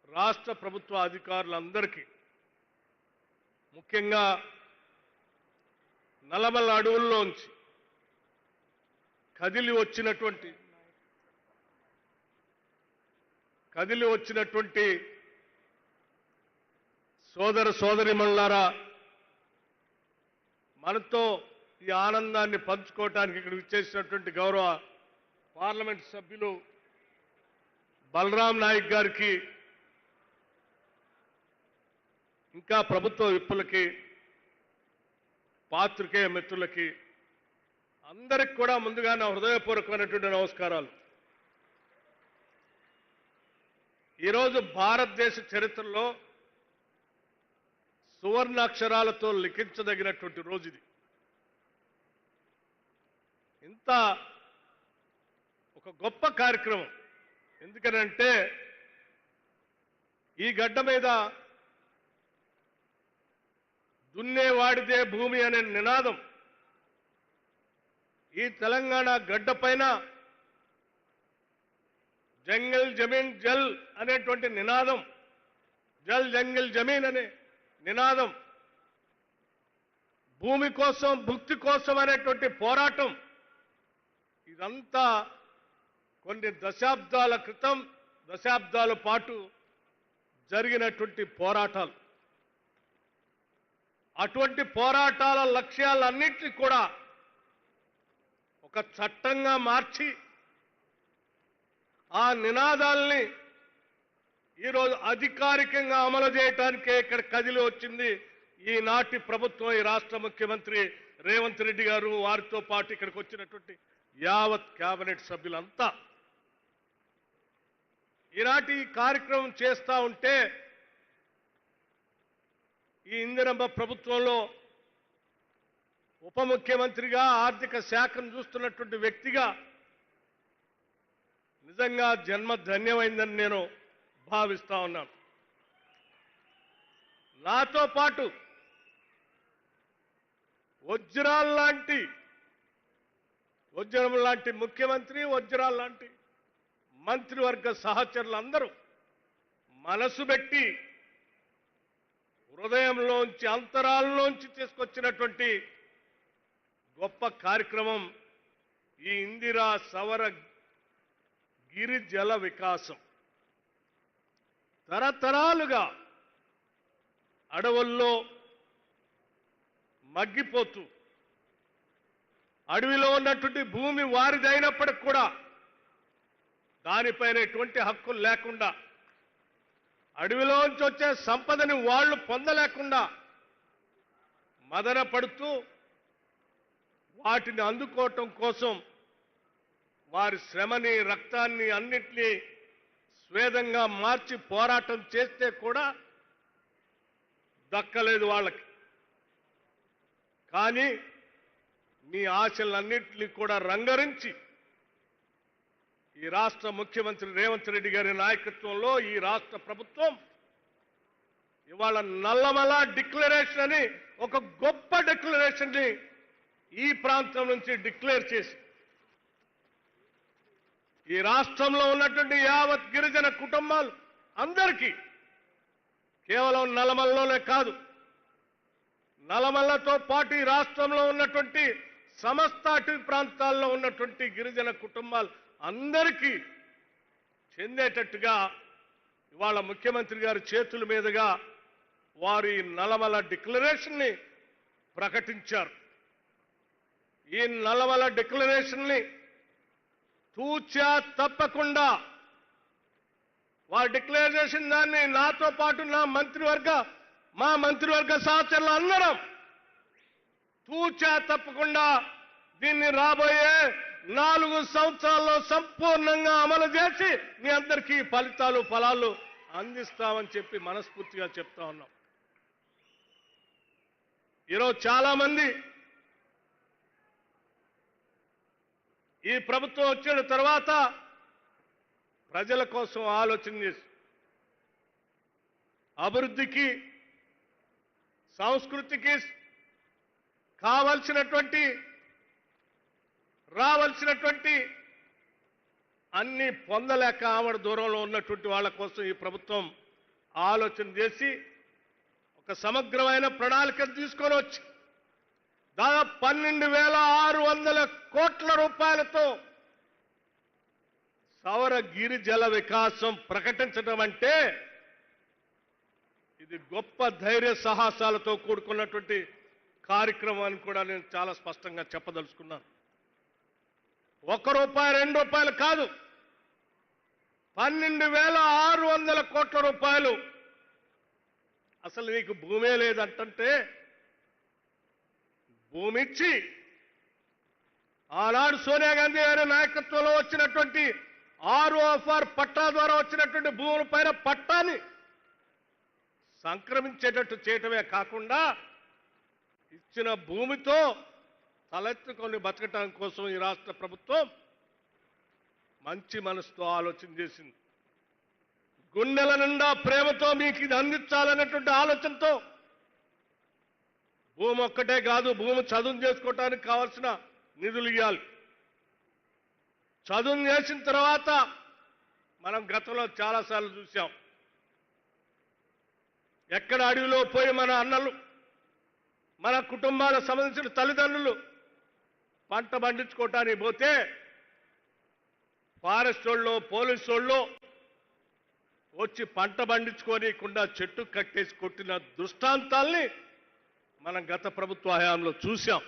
రాష్ట్ర ప్రభుత్వ అధికారులందరికీ, ముఖ్యంగా నల్లమల్ల అడవుల్లోంచి కదిలి వచ్చినటువంటి సోదర సోదరీమణులారా, మనతో ఈ ఆనందాన్ని పంచుకోవడానికి ఇక్కడ విచ్చేసినటువంటి గౌరవ పార్లమెంట్ సభ్యులు బలరాం నాయక్ గారికి, ఇంకా ప్రభుత్వ విప్పులకి, పాత్రికేయ మిత్రులకి అందరికి కూడా ముందుగా నా హృదయపూర్వకమైనటువంటి నమస్కారాలు. ఈరోజు భారతదేశ చరిత్రలో సువర్ణాక్షరాలతో లిఖించదగినటువంటి రోజు ఇది. ఇంత ఒక గొప్ప కార్యక్రమం. ఎందుకనంటే ఈ గడ్డ మీద దున్నేవాడిదే భూమి అనే నినాదం, ఈ తెలంగాణ గడ్డ పైన జంగల్ జమీన్ జల్ అనేటువంటి నినాదం, జల్ జంగల్ జమీన్ అనే నినాదం, భూమి కోసం భుక్తి కోసం అనేటువంటి పోరాటం, ఇదంతా కొన్ని దశాబ్దాల క్రితం, దశాబ్దాల పాటు జరిగినటువంటి పోరాటాలు. అటువంటి పోరాటాల లక్ష్యాలన్నింటినీ కూడా ఒక చట్టంగా మార్చి ఆ నినాదాల్ని ఈరోజు అధికారికంగా అమలు చేయడానికే ఇక్కడ కదిలి వచ్చింది ఈనాటి ప్రభుత్వం, ఈ రాష్ట్ర ముఖ్యమంత్రి రేవంత్ రెడ్డి గారు, వారితో పాటు ఇక్కడికి వచ్చినటువంటి యావత్ కేబినెట్ సభ్యులంతా. ఈనాటి ఈ కార్యక్రమం చేస్తూ ఉంటే ఈ ఇందిరమ్మ ప్రభుత్వంలో ఉప ముఖ్యమంత్రిగా ఆర్థిక శాఖను చూస్తున్నటువంటి వ్యక్తిగా నిజంగా జన్మ ధన్యమైందని నేను భావిస్తా ఉన్నాను. నాతో పాటు వజ్రం లాంటి ముఖ్యమంత్రి, వజ్రాల లాంటి మంత్రివర్గ సహచరులందరూ మనసు పెట్టి హృదయంలోంచి, అంతరాల్లోంచి తీసుకొచ్చినటువంటి గొప్ప కార్యక్రమం ఈ ఇందిరా సవర గిరిజల వికాసం. తరతరాలుగా అడవుల్లో మగ్గిపోతూ, అడవిలో ఉన్నటువంటి భూమి వారిదైనప్పటికి కూడా దానిపైన ఎటువంటి హక్కులు లేకుండా, అడవిలోంచి వచ్చే సంపదని వాళ్ళు పొందలేకుండా మదన పడుతూ వాటిని అందుకోవటం కోసం వారి శ్రమని, రక్తాన్ని అన్నిటినీ స్వేదంగా మార్చి పోరాటం చేస్తే కూడా దక్కలేదు వాళ్ళకి. కానీ మీ ఆశలన్నింటినీ కూడా రంగరించి ఈ రాష్ట్ర ముఖ్యమంత్రి రేవంత్ రెడ్డి గారి నాయకత్వంలో ఈ రాష్ట్ర ప్రభుత్వం ఇవాళ నల్లమల డిక్లరేషన్ అని ఒక గొప్ప డిక్లరేషన్ని ఈ ప్రాంతం నుంచి డిక్లేర్ చేసి ఈ రాష్ట్రంలో ఉన్నటువంటి యావత్ గిరిజన కుటుంబాలు అందరికీ, కేవలం నల్లమలలోనే కాదు, నల్లమలతో పాటు ఈ రాష్ట్రంలో ఉన్నటువంటి సమస్త అటవీ ప్రాంతాల్లో ఉన్నటువంటి గిరిజన కుటుంబాలు అందరికీ చెందేటట్టుగా ఇవాళ ముఖ్యమంత్రి గారి చేతుల మీదుగా వారు ఈ నల్లమల డిక్లరేషన్ని ప్రకటించారు. ఈ నల్లమల డిక్లరేషన్ని తూచా తప్పకుండా వారు డిక్లేర్ చేసిన దాన్ని నాతో పాటు మా మంత్రివర్గ సహచరులు అందరం తూచా తప్పకుండా దీన్ని రాబోయే 4 సంవత్సరాల్లో సంపూర్ణంగా అమలు చేసి మీ అందరికీ ఫలాలు అందిస్తామని చెప్పి మనస్ఫూర్తిగా చెప్తా ఉన్నాం. ఈరోజు చాలా మంది ఈ ప్రభుత్వం వచ్చిన తర్వాత ప్రజల కోసం ఆలోచన చేసి అభివృద్ధికి, సంస్కృతికి రావాల్సినటువంటి అన్ని పొందలేక ఆవిడ దూరంలో ఉన్నటువంటి వాళ్ళ కోసం ఈ ప్రభుత్వం ఆలోచన చేసి ఒక సమగ్రమైన ప్రణాళిక తీసుకొని వచ్చి దాదాపు 12,600 కోట్ల రూపాయలతో సౌర గిరి జల వికాసం ప్రకటించడం అంటే ఇది గొప్ప ధైర్య సాహసాలతో కూడుకున్నటువంటి కార్యక్రమం అని కూడా నేను చాలా స్పష్టంగా చెప్పదలుచుకున్నాను. ₹1, ₹2 కాదు, 12,600 కోట్ల రూపాయలు. అసలు నీకు భూమే లేదంటే భూమి ఇచ్చి ఆనాడు సోనియా గాంధీ గారి నాయకత్వంలో వచ్చినటువంటి ROFR పట్టా ద్వారా వచ్చినటువంటి భూముల పైన పట్టాన్ని సంక్రమించేటట్టు చేయటమే కాకుండా ఇచ్చిన భూమితో తలెత్తుకొని బతకటం కోసం ఈ రాష్ట్ర ప్రభుత్వం మంచి మనసుతో ఆలోచన చేసింది. గుండెల నిండా ప్రేమతో మీకు ఇది అందించాలనేటువంటి ఆలోచనతో భూమి ఒక్కటే కాదు, భూమి చదువు చేసుకోవటానికి కావాల్సిన నిధులు ఇవ్వాలి. చదువు చేసిన తర్వాత మనం గతంలో చాలాసార్లు చూసాం, ఎక్కడ అడవిలో పోయి మన అన్నలు మన కుటుంబాలకు సంబంధించిన తల్లిదండ్రులు పంట పండించుకోవటానికి పోతే ఫారెస్ట్ వాళ్ళు పోలీసు వాళ్ళు వచ్చి పంట పండించుకోనికుండా చెట్టు కట్టేసి కొట్టిన దృష్టాంతాల్ని మనం గత ప్రభుత్వ హయాంలో చూశాం.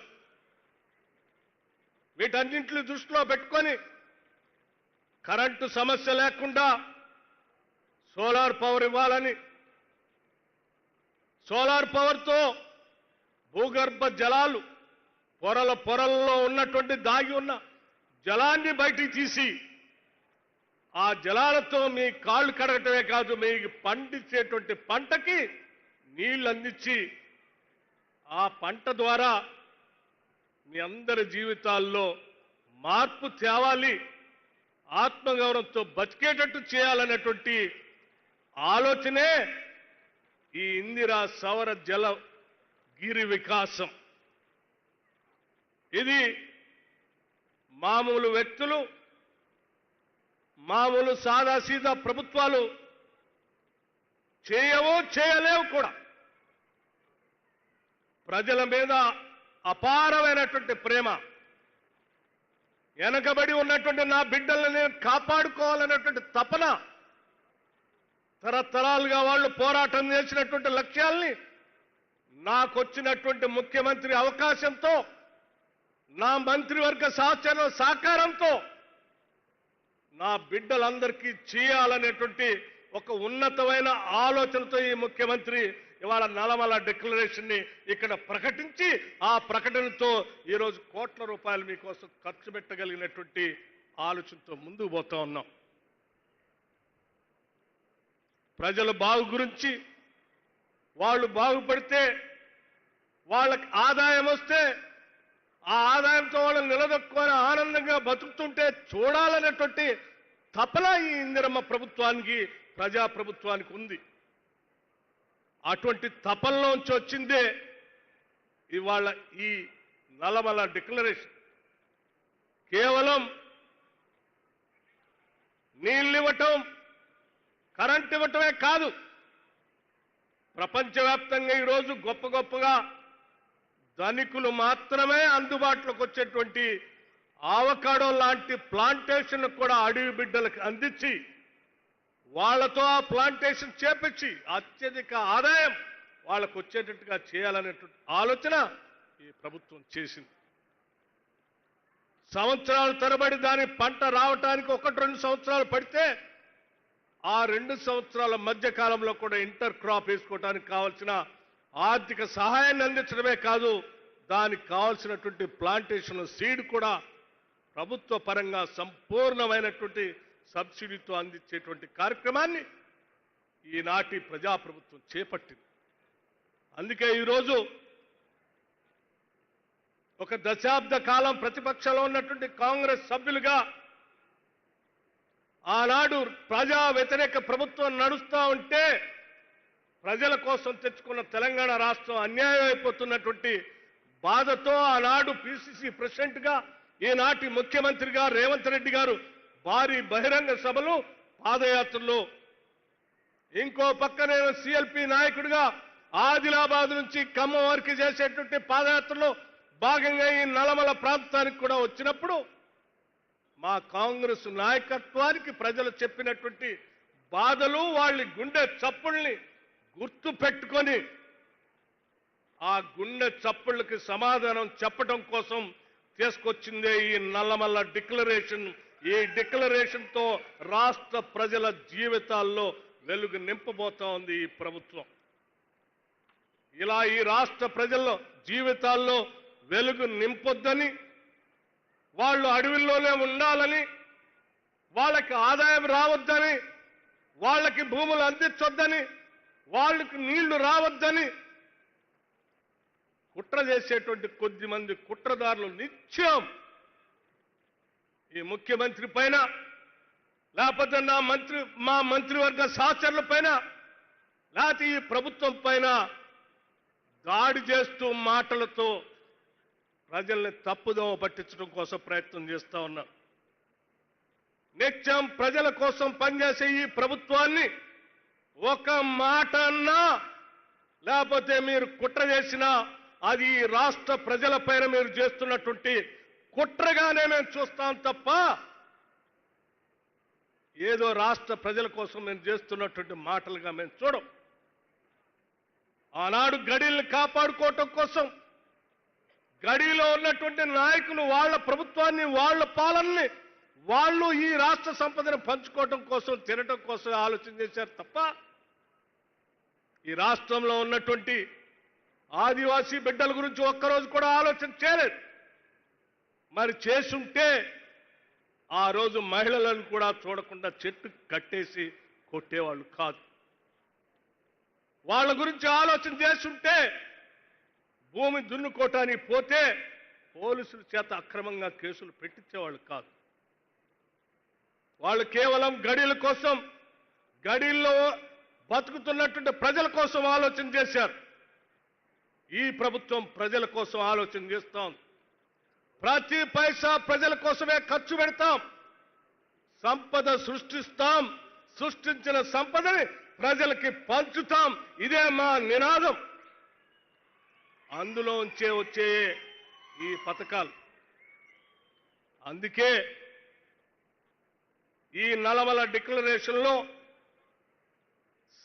వీటన్నింటిని దృష్టిలో పెట్టుకొని కరెంటు సమస్య లేకుండా సోలార్ పవర్ ఇవ్వాలని, సోలార్ పవర్తో భూగర్భ జలాలు పొరల్లో ఉన్నటువంటి దాగి ఉన్న జలాన్ని బయటికి తీసి ఆ జలాలతో మీ కాళ్ళు కడగటమే కాదు, మీకు పండించేటువంటి పంటకి నీళ్లు అందించి ఆ పంట ద్వారా మీ అందరి జీవితాల్లో మార్పు తేవాలి, ఆత్మగౌరవంతో బతికేటట్టు చేయాలనేటువంటి ఆలోచనే ఈ ఇందిరా సౌర జల గిరి వికాసం. ఇది మామూలు వ్యక్తులు, మామూలు సాదాసీదా ప్రభుత్వాలు చేయలేవు కూడా. ప్రజల మీద అపారమైనటువంటి ప్రేమ, వెనకబడి ఉన్నటువంటి నా బిడ్డలను నేను కాపాడుకోవాలనేటువంటి తపన, తరతరాలుగా వాళ్ళు పోరాటం చేసినటువంటి లక్ష్యాల్ని నాకొచ్చినటువంటి ముఖ్యమంత్రి అవకాశంతో, నా మంత్రివర్గ సహకారంతో నా బిడ్డలందరికీ చేయాలనేటువంటి ఒక ఉన్నతమైన ఆలోచనతో ఈ ముఖ్యమంత్రి ఇవాళ నల్లమల డిక్లరేషన్ ని ఇక్కడ ప్రకటించి ఆ ప్రకటనతో ఈరోజు కోట్ల రూపాయలు మీకోసం ఖర్చు పెట్టగలిగినటువంటి ఆలోచనతో ముందుకు పోతా ఉన్నాం. ప్రజల బాగు గురించి, వాళ్ళు బాగుపడితే వాళ్ళకి ఆదాయం వస్తే ఆ ఆదాయంతో వాళ్ళని నిలదొక్కుని ఆనందంగా బతుకుతుంటే చూడాలనేటువంటి తపన ఈ ఇందిరమ్మ ప్రభుత్వానికి, ప్రజాప్రభుత్వానికి ఉంది. అటువంటి తపనలోంచి వచ్చిందే ఇవాళ ఈ నల్లమల డిక్లరేషన్. కేవలం నీళ్ళు ఇవ్వటం, కరెంట్ ఇవ్వటమే కాదు, ప్రపంచవ్యాప్తంగా ఈరోజు గొప్పగా ధనికులు మాత్రమే అందుబాటులోకి వచ్చేటువంటి ఆవకాడో లాంటి ప్లాంటేషన్ కూడా అడవి బిడ్డలకు అందించి వాళ్లతో ఆ ప్లాంటేషన్ చేపించి అత్యధిక ఆదాయం వాళ్ళకు వచ్చేటట్టుగా చేయాలనేటువంటి ఆలోచన ఈ ప్రభుత్వం చేసింది. సంవత్సరాల తరబడి దాని పంట రావటానికి 1-2 సంవత్సరాలు పడితే ఆ 2 సంవత్సరాల మధ్య కాలంలో కూడా ఇంటర్ క్రాప్ వేసుకోవడానికి కావాల్సిన ఆర్థిక సహాయాన్ని అందించడమే కాదు, దానికి కావాల్సినటువంటి ప్లాంటేషన్ సీడ్ కూడా ప్రభుత్వ పరంగా సంపూర్ణమైనటువంటి సబ్సిడీతో అందించేటువంటి కార్యక్రమాన్ని ఈనాటి ప్రజాప్రభుత్వం చేపట్టింది. అందుకే ఈరోజు ఒక దశాబ్ద కాలం ప్రతిపక్షంలో ఉన్నటువంటి కాంగ్రెస్ సభ్యులుగా ఆనాడు ప్రజా వ్యతిరేక ప్రభుత్వం నడుస్తూ ఉంటే ప్రజల కోసం తెచ్చుకున్న తెలంగాణ రాష్ట్రం అన్యాయం అయిపోతున్నటువంటి బాధతో ఆనాడు పిసిసి ప్రెసిడెంట్గా, ఈనాటి ముఖ్యమంత్రిగా రేవంత్ రెడ్డి గారు భారీ బహిరంగ సభలు, పాదయాత్రలు ఇంకో పక్క నేను సిఎల్పి నాయకుడిగా ఆదిలాబాద్ నుంచి ఖమ్మం వరకు చేసేటువంటి పాదయాత్రలో భాగంగా ఈ నల్లమల ప్రాంతానికి కూడా వచ్చినప్పుడు మా కాంగ్రెస్ నాయకత్వానికి ప్రజలు చెప్పినటువంటి బాధలు వాళ్ళ గుండె చప్పుల్ని గుర్తు పెట్టుకొని ఆ గుండె చప్పుళ్ళకి సమాధానం చెప్పడం కోసం తీసుకొచ్చిందే ఈ నల్లమల్ల డిక్లరేషన్. ఈ డిక్లరేషన్ తో రాష్ట్ర ప్రజల జీవితాల్లో వెలుగు నింపబోతా ఉంది ఈ ప్రభుత్వం. ఇలా ఈ రాష్ట్ర ప్రజల జీవితాల్లో వెలుగు నింపొద్దని, వాళ్ళు అడవుల్లోనే ఉండాలని, వాళ్ళకి ఆదాయం రావద్దని, వాళ్ళకి భూములు అందించొద్దని, వాళ్ళకి నీళ్లు రావద్దని కుట్ర చేసేటువంటి కొద్ది మంది కుట్రదారులు నిత్యం ఈ ముఖ్యమంత్రి పైన, లేకపోతే మా మంత్రివర్గ సహచరుల పైన, లేకపోతే ఈ ప్రభుత్వం పైన దాడి చేస్తూ మాటలతో ప్రజల్ని తప్పుదోవ పట్టించడం కోసం ప్రయత్నం చేస్తా ఉన్నారు. నిత్యం ప్రజల కోసం పనిచేసే ఈ ప్రభుత్వాన్ని ఒక మాట అన్నా, లేకపోతే మీరు కుట్ర చేసినా అది ఈ రాష్ట్ర ప్రజల పైన మీరు చేస్తున్నటువంటి కుట్రగానే మేము చూస్తాం తప్ప ఏదో రాష్ట్ర ప్రజల కోసం మేము చేస్తున్నటువంటి మాటలుగా మేము చూడం. ఆనాడు గడీల్ని కాపాడుకోవటం కోసం గడిలో ఉన్నటువంటి నాయకులు వాళ్ళ ప్రభుత్వాన్ని, వాళ్ళ పాలనని వాళ్ళు ఈ రాష్ట్ర సంపదను పంచుకోవటం కోసం, తినటం కోసం ఆలోచన చేశారు తప్ప ఈ రాష్ట్రంలో ఉన్నటువంటి ఆదివాసీ బిడ్డల గురించి ఒక్కరోజు కూడా ఆలోచన చేయలేదు. మరి చేసుంటే ఆ రోజు మహిళలను కూడా చూడకుండా చెట్టు కట్టేసి కొట్టేవాళ్ళు కాదు. వాళ్ళ గురించి ఆలోచన చేస్తుంటే భూమి దున్నుకోవటానికి పోతే పోలీసుల చేత అక్రమంగా కేసులు పెట్టించేవాళ్ళు కాదు. వాళ్ళు కేవలం గడీల కోసం, గడీల్లో బతుకుతున్నటువంటి ప్రజల కోసం ఆలోచన చేశారు. ఈ ప్రభుత్వం ప్రజల కోసం ఆలోచన చేస్తాం. ప్రతి పైసా ప్రజల కోసమే ఖర్చు పెడతాం. సంపద సృష్టిస్తాం. సృష్టించిన సంపదని ప్రజలకి పంచుతాం. ఇదే మా నినాదం. అందులోంచే వచ్చే ఈ పథకాలు. అందుకే ఈ నల్లమల డిక్లరేషన్లో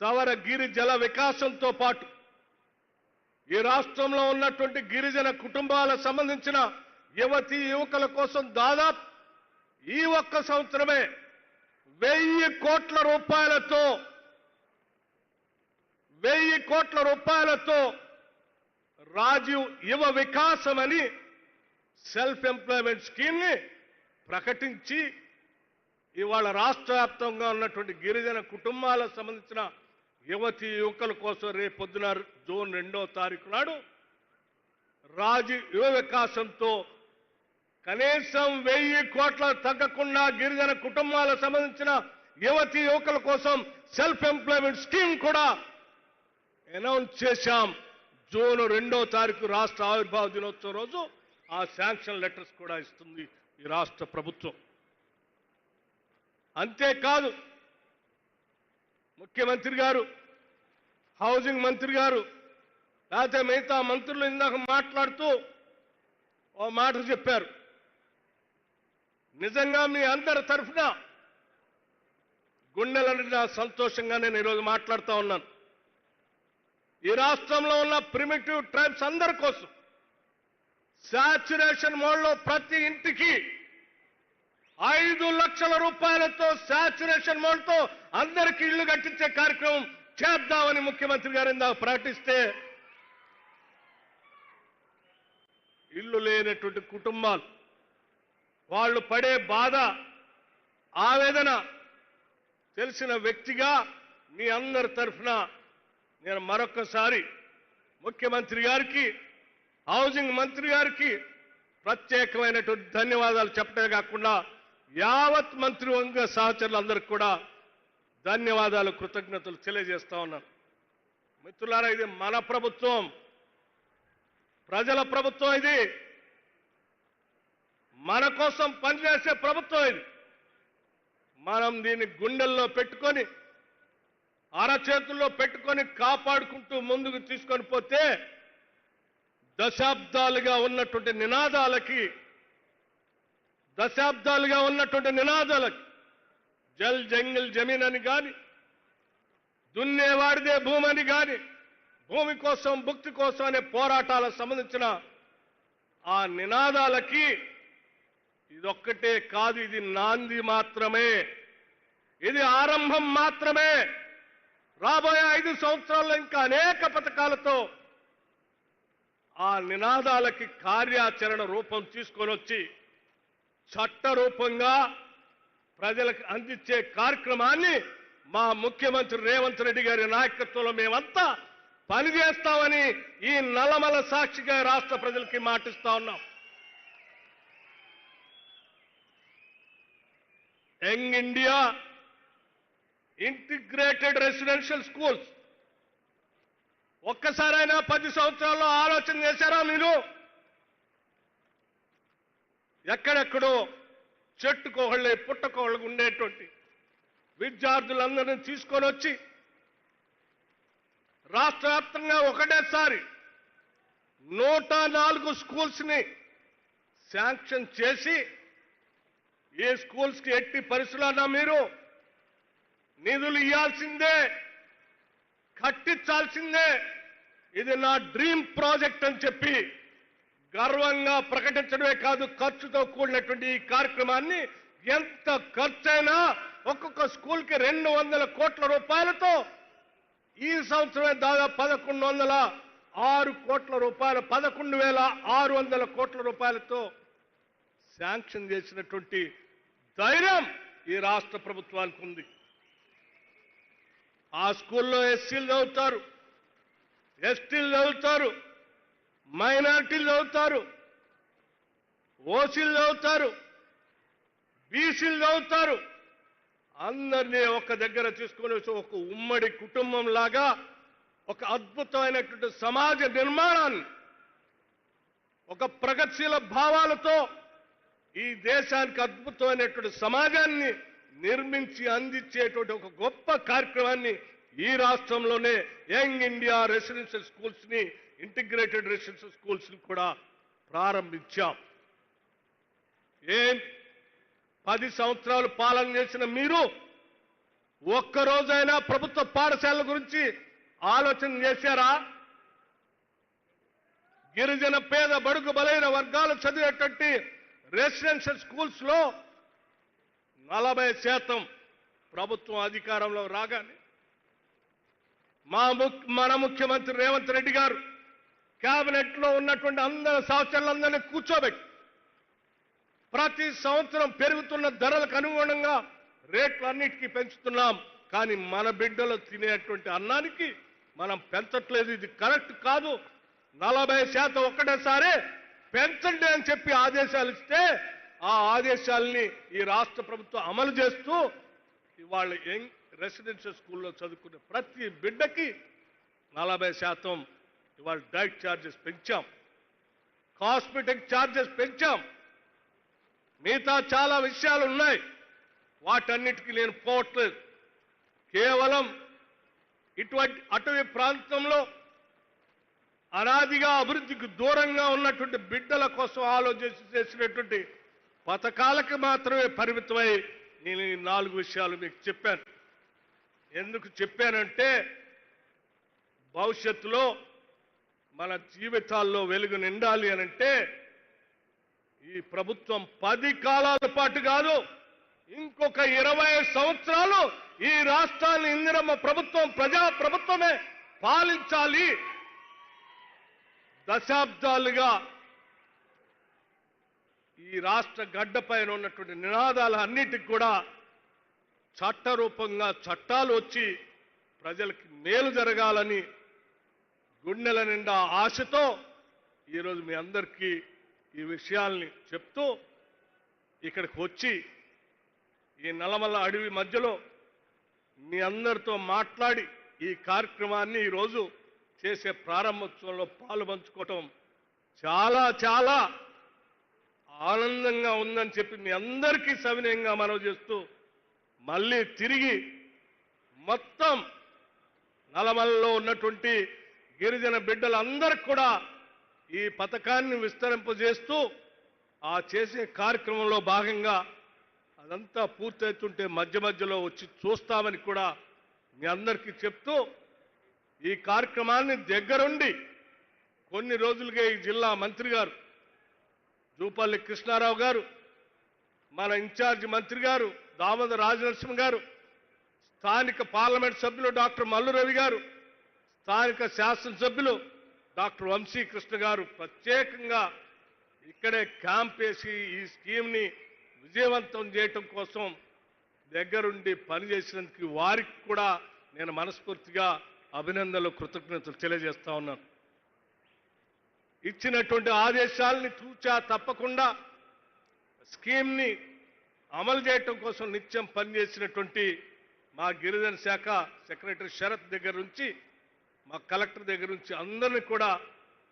సవర గిరి జల వికాసంతో పాటు ఈ రాష్ట్రంలో ఉన్నటువంటి గిరిజన కుటుంబాలకు సంబంధించిన యువతీ యువకుల కోసం దాదాపు ఈ ఒక్క సంవత్సరమే 1000 కోట్ల రూపాయలతో రాజీవ్ యువ వికాసం అని సెల్ఫ్ ఎంప్లాయ్మెంట్ స్కీమ్ ని ప్రకటించి ఇవాళ రాష్ట్ర వ్యాప్తంగా ఉన్నటువంటి గిరిజన కుటుంబాలకు సంబంధించిన యువతీ యువకుల కోసం రేపొద్దున జూన్ 2వ తారీఖు నాడు రాజీవ్ యువ వికాసంతో కనీసం 1000 కోట్ల తగ్గకుండా గిరిజన కుటుంబాలకు సంబంధించిన యువతీ యువకుల కోసం సెల్ఫ్ ఎంప్లాయ్మెంట్ స్కీమ్ కూడా అనౌన్స్ చేశాం. జూన్ 2వ తారీఖు రాష్ట్ర ఆవిర్భావ దినోత్సవం రోజు ఆ శాంక్షన్ లెటర్స్ కూడా ఇస్తుంది ఈ రాష్ట్ర ప్రభుత్వం. అంతేకాదు ముఖ్యమంత్రి గారు, హౌసింగ్ మంత్రి గారు, లేకపోతే మిగతా మంత్రులు ఇందాక మాట్లాడుతూ ఓ మాట చెప్పారు. నిజంగా మీ అందరి తరఫున గుండెల సంతోషంగా నేను ఈరోజు మాట్లాడుతూ ఉన్నాను. ఈ రాష్ట్రంలో ఉన్న ప్రిమిటివ్ ట్రైబ్స్ అందరి కోసం శాచ్యురేషన్ మోడ్లో ప్రతి ఇంటికి 5 లక్షల రూపాయలతో శాచ్యురేషన్ మోడ్తో అందరికీ ఇళ్లు కట్టించే కార్యక్రమం చేద్దామని ముఖ్యమంత్రి గారు ఇందాక ప్రకటిస్తే ఇల్లు లేనటువంటి కుటుంబాలు వాళ్ళు పడే బాధ, ఆవేదన తెలిసిన వ్యక్తిగా మీ అందరి తరఫున నేను మరొక్కసారి ముఖ్యమంత్రి గారికి, హౌసింగ్ మంత్రి గారికి ప్రత్యేకమైనటువంటి ధన్యవాదాలు చెప్పడమే కాకుండా యావత్ మంత్రివర్గ సహచరులందరికీ కూడా ధన్యవాదాలు, కృతజ్ఞతలు తెలియజేస్తా ఉన్నాను. మిత్రులారా, ఇది మన ప్రభుత్వం, ప్రజల ప్రభుత్వం. ఇది మన కోసం పనిచేసే ప్రభుత్వం. ఇది మనం దీన్ని గుండెల్లో పెట్టుకొని అరచేతుల్లో పెట్టుకొని కాపాడుకుంటూ ముందుకు తీసుకొని పోతే దశాబ్దాలుగా ఉన్నటువంటి నినాదాలకి జల్ జంగిల్ జమీన్ అని కానీ దున్నేవాడిదే భూమి అని కానీ భూమి కోసం భుక్తి కోసం అనే పోరాటాలకు సంబంధించిన ఆ నినాదాలకి ఇదొక్కటే కాదు, ఇది నాంది మాత్రమే, ఇది ఆరంభం మాత్రమే. రాబోయే 5 సంవత్సరాల్లో ఇంకా అనేక పథకాలతో ఆ నినాదాలకి కార్యాచరణ రూపం తీసుకొని వచ్చి చట్ట రూపంగా ప్రజలకు అందించే కార్యక్రమాన్ని మా ముఖ్యమంత్రి రేవంత్ రెడ్డి గారి నాయకత్వంలో మేమంతా పనిచేస్తామని ఈ నల్లమల సాక్షిగా రాష్ట్ర ప్రజలకి మాటిస్తా ఉన్నాం. Young India integrated residential schools ఒక్కసారైనా 10 సంవత్సరాల్లో ఆలోచన చేశారా మీరు? ఎక్కడెక్కడో చెట్టుకోహళ్ళే పుట్టకోహళ్ళకు ఉండేటువంటి విద్యార్థులందరినీ తీసుకొని వచ్చి రాష్ట్ర వ్యాప్తంగా ఒకటేసారి 104 స్కూల్స్ ని శాంక్షన్ చేసి ఈ స్కూల్స్ కి ఎట్టి పరిస్థితులన్నా మీరు నిధులు ఇవ్వాల్సిందే, కట్టించాల్సిందే, ఇది నా డ్రీమ్ ప్రాజెక్ట్ అని చెప్పి గర్వంగా ప్రకటించడమే కాదు, ఖర్చుతో కూడినటువంటి ఈ కార్యక్రమాన్ని ఎంత ఖర్చైనా ఒక్కొక్క స్కూల్ కి 200 కోట్ల రూపాయలతో ఈ సంవత్సరమే దాదాపు 1106 కోట్ల రూపాయలు 11,600 కోట్ల రూపాయలతో శాంక్షన్ చేసినటువంటి ధైర్యం ఈ రాష్ట్ర ప్రభుత్వానికి ఉంది. ఆ స్కూల్లో ఎస్సీలు చదువుతారు, ఎస్టీలు చదువుతారు, మైనారిటీలు చదువుతారు, ఓసీలు చదువుతారు, బీసీలు చదువుతారు. అందరినీ ఒక దగ్గర తీసుకొని ఒక ఉమ్మడి కుటుంబం లాగా ఒక అద్భుతమైనటువంటి సమాజ నిర్మాణాన్ని, ఒక ప్రగతిశీల భావాలతో ఈ దేశానికి అద్భుతమైనటువంటి సమాజాన్ని నిర్మించి అందించేటువంటి ఒక గొప్ప కార్యక్రమాన్ని ఈ రాష్ట్రంలోనే యంగ్ ఇండియా రెసిడెన్షియల్ స్కూల్స్ ని, ఇంటిగ్రేటెడ్ రెసిడెన్షియల్ స్కూల్స్ ని కూడా ప్రారంభించాం. 10 సంవత్సరాలు పాలన చేసిన మీరు ఒక్కరోజైనా ప్రభుత్వ పాఠశాలల గురించి ఆలోచన చేశారా? గిరిజన పేద బడుగు బలైన వర్గాలు చదివేటువంటి రెసిడెన్షియల్ స్కూల్స్ లో 40% ప్రభుత్వం అధికారంలో రాగానే మన ముఖ్యమంత్రి రేవంత్ రెడ్డి గారు కేబినెట్ లో ఉన్నటువంటి అందరి సహచరులందరినీ కూర్చోబెట్టి ప్రతి సంవత్సరం పెరుగుతున్న ధరలకు అనుగుణంగా రేట్లన్నిటికీ పెంచుతున్నాం. కానీ మన బిడ్డలు తినేటువంటి అన్నానికి మనం పెంచట్లేదు. ఇది కరెక్ట్ కాదు. 40% ఒక్కటేసారి పెంచండి అని చెప్పి ఆదేశాలు ఇస్తే ఆ ఆదేశాలని ఈ రాష్ట్ర ప్రభుత్వం అమలు చేస్తూ ఇవాళ యంగ్ రెసిడెన్షియల్ స్కూల్లో చదువుకునే ప్రతి బిడ్డకి 40% ఇవాళ డైట్ ఛార్జెస్ పెంచాం, కాస్మెటిక్ ఛార్జెస్ పెంచాం. మిగతా చాలా విషయాలు ఉన్నాయి, వాటన్నిటికీ నేను పోవట్లేదు. కేవలం ఇటువంటి అటవీ ప్రాంతంలో అనాదిగా అభివృద్ధికి దూరంగా ఉన్నటువంటి బిడ్డల కోసం ఆలోచించి చేసినటువంటి పథకాలకు మాత్రమే పరిమితమై నేను ఈ 4 విషయాలు మీకు చెప్పాను. ఎందుకు చెప్పానంటే భవిష్యత్తులో మన జీవితాల్లో వెలుగు నిండాలి అనంటే ఈ ప్రభుత్వం 10 కాలాల పాటు కాదు, ఇంకొక 20 సంవత్సరాలు ఈ రాష్ట్రాన్ని ఇందిరమ్మ ప్రభుత్వం, ప్రజా ప్రభుత్వమే పాలించాలి. దశాబ్దాలుగా ఈ రాష్ట్ర గడ్డపైన ఉన్నటువంటి నినాదాలు అన్నిటికి కూడా చట్టరూపంగా చట్టాలు వచ్చి ప్రజలకి మేలు జరగాలని గుండెల నిండా ఆశతో ఈరోజు మీ అందరికీ ఈ విషయాల్ని చెప్తూ ఇక్కడికి వచ్చి ఈ నల్లమల్ల అడవి మధ్యలో మీ అందరితో మాట్లాడి ఈ కార్యక్రమాన్ని ఈరోజు చేసే ప్రారంభోత్సవంలో పాలు పంచుకోవటం చాలా చాలా ఆనందంగా ఉందని చెప్పి మీ అందరికీ సవినయంగా మనవి చేస్తూ మళ్ళీ తిరిగి మొత్తం నల్లమలలో ఉన్నటువంటి గిరిజన బిడ్డలందరికీ కూడా ఈ పథకాన్ని విస్తరింపజేస్తూ ఆ చేసే కార్యక్రమంలో భాగంగా అదంతా పూర్తవుతుంటే మధ్య మధ్యలో వచ్చి చూస్తామని కూడా మీ అందరికీ చెప్తూ ఈ కార్యక్రమాన్ని దగ్గరుండి కొన్ని రోజులుగా ఈ జిల్లా మంత్రి గారు జూపల్లి కృష్ణారావు గారు, మన ఇన్ఛార్జి మంత్రి గారు దామోదర రాజనరసింహ గారు, స్థానిక పార్లమెంట్ సభ్యులు డాక్టర్ మల్లు రవి గారు, స్థానిక శాసనసభ్యులు డాక్టర్ వంశీకృష్ణ గారు ప్రత్యేకంగా ఇక్కడే క్యాంప్ వేసి ఈ స్కీమ్ని విజయవంతం చేయటం కోసం దగ్గరుండి పనిచేసినందుకు వారికి కూడా నేను మనస్ఫూర్తిగా అభినందనలు కృతజ్ఞతలు తెలియజేస్తా ఉన్నాను. ఇచ్చినటువంటి ఆదేశాలని తూచా తప్పకుండా స్కీమ్ని అమలు చేయటం కోసం నిత్యం పనిచేసినటువంటి మా గిరిజన శాఖ సెక్రటరీ శరత్ దగ్గర నుంచి మా కలెక్టర్ దగ్గర నుంచి అందరినీ కూడా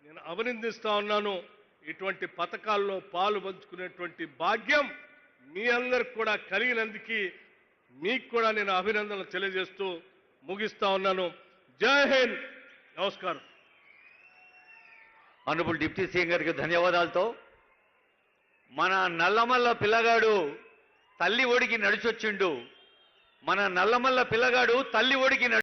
నేను అభినందిస్తా ఉన్నాను. ఇటువంటి పథకాల్లో పాలు పంచుకునేటువంటి భాగ్యం మీ అందరికి కూడా కలిగినందుకు మీకు కూడా నేను అభినందనలు తెలియజేస్తూ ముగిస్తా ఉన్నాను. జై హింద్, నమస్కారం. ఆనరబుల్ డిప్యూటీ సీఎం గారికి ధన్యవాదాలతో మన నల్లమల్ల పిల్లగాడు తల్లి ఒడికి నడిచొచ్చిండు. మన నల్లమల్ల పిల్లగాడు తల్లి ఒడికి